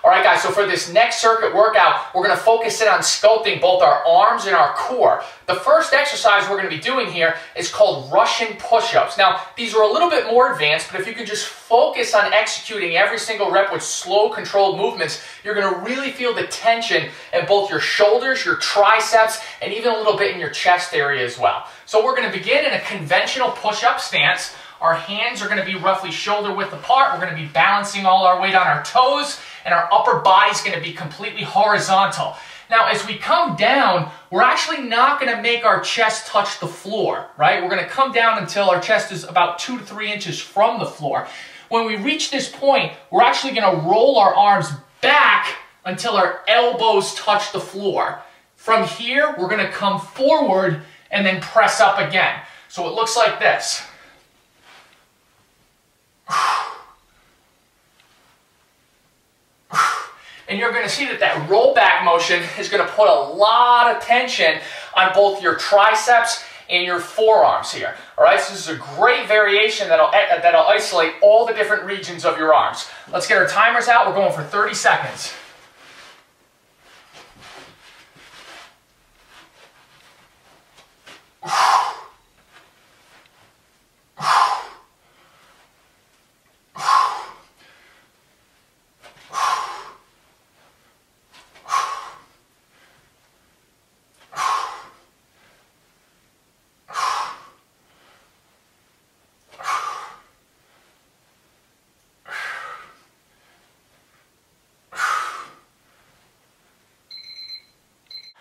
All right, guys, so for this next circuit workout, we're going to focus in on sculpting both our arms and our core. The first exercise we're going to be doing here is called Russian push-ups. Now, these are a little bit more advanced, but if you can just focus on executing every single rep with slow, controlled movements, you're going to really feel the tension in both your shoulders, your triceps, and even a little bit in your chest area as well. So we're going to begin in a conventional push-up stance. Our hands are going to be roughly shoulder width apart. We're going to be balancing all our weight on our toes, and our upper body's going to be completely horizontal. Now, as we come down, we're actually not going to make our chest touch the floor, right? We're going to come down until our chest is about 2 to 3 inches from the floor. When we reach this point, we're actually going to roll our arms back until our elbows touch the floor. From here, we're going to come forward and then press up again. So it looks like this. And you're going to see that that rollback motion is going to put a lot of tension on both your triceps and your forearms here. All right, so this is a great variation that'll isolate all the different regions of your arms. Let's get our timers out. We're going for 30 seconds.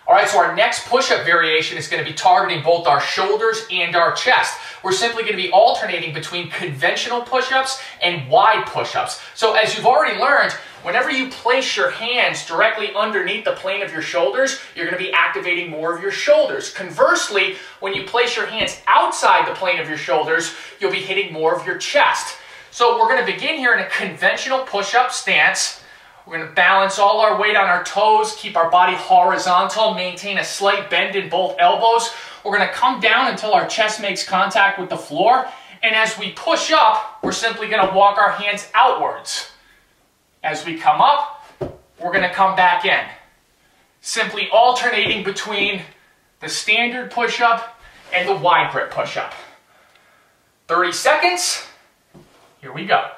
Alright, so our next push-up variation is going to be targeting both our shoulders and our chest. We're simply going to be alternating between conventional push-ups and wide push-ups. So as you've already learned, whenever you place your hands directly underneath the plane of your shoulders, you're going to be activating more of your shoulders. Conversely, when you place your hands outside the plane of your shoulders, you'll be hitting more of your chest. So we're going to begin here in a conventional push-up stance. We're going to balance all our weight on our toes, keep our body horizontal, maintain a slight bend in both elbows. We're going to come down until our chest makes contact with the floor. And as we push up, we're simply going to walk our hands outwards. As we come up, we're going to come back in. Simply alternating between the standard push-up and the wide grip push-up. 30 seconds. Here we go.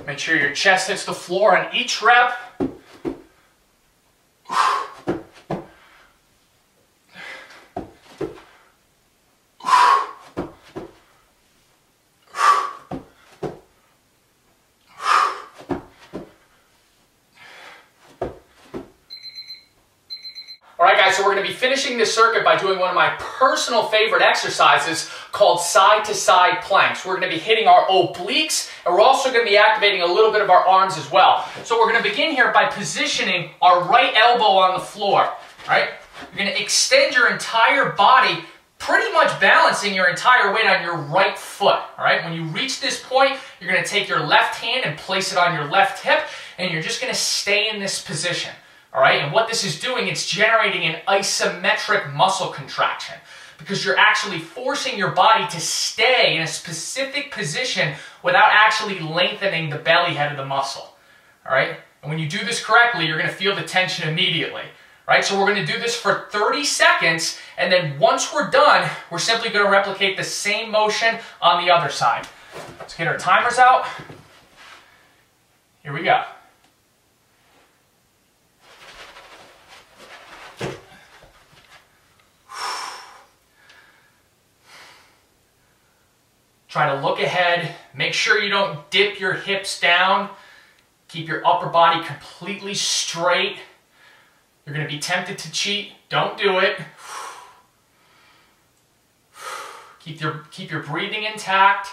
Make sure your chest hits the floor on each rep. Alright guys, so we're going to be finishing this circuit by doing one of my personal favorite exercises called side-to-side planks. We're going to be hitting our obliques, and we're also going to be activating a little bit of our arms as well. So we're going to begin here by positioning our right elbow on the floor. Right? You're going to extend your entire body, pretty much balancing your entire weight on your right foot. Alright? When you reach this point, you're going to take your left hand and place it on your left hip, and you're just going to stay in this position. All right, and what this is doing, it's generating an isometric muscle contraction because you're actually forcing your body to stay in a specific position without actually lengthening the belly head of the muscle. All right, and when you do this correctly, you're going to feel the tension immediately. All right, so we're going to do this for 30 seconds, and then once we're done, we're simply going to replicate the same motion on the other side. Let's get our timers out. Here we go. Try to look ahead. Make sure you don't dip your hips down. Keep your upper body completely straight. You're going to be tempted to cheat. Don't do it. Keep your breathing intact.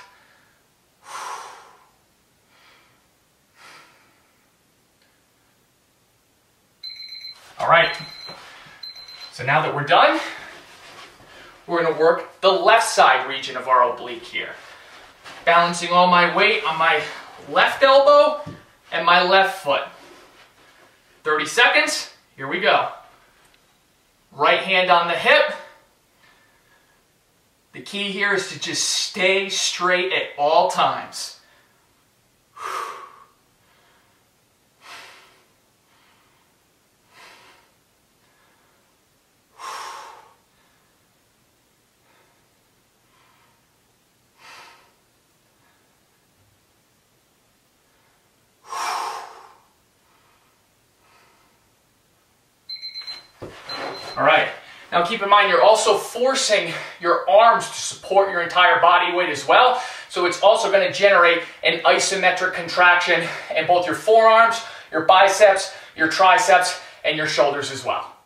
All right. So now that we're done, we're going to work the left side region of our oblique here. Balancing all my weight on my left elbow and my left foot. 30 seconds. Here we go. Right hand on the hip. The key here is to just stay straight at all times. All right, now keep in mind you're also forcing your arms to support your entire body weight as well. So it's also going to generate an isometric contraction in both your forearms, your biceps, your triceps, and your shoulders as well.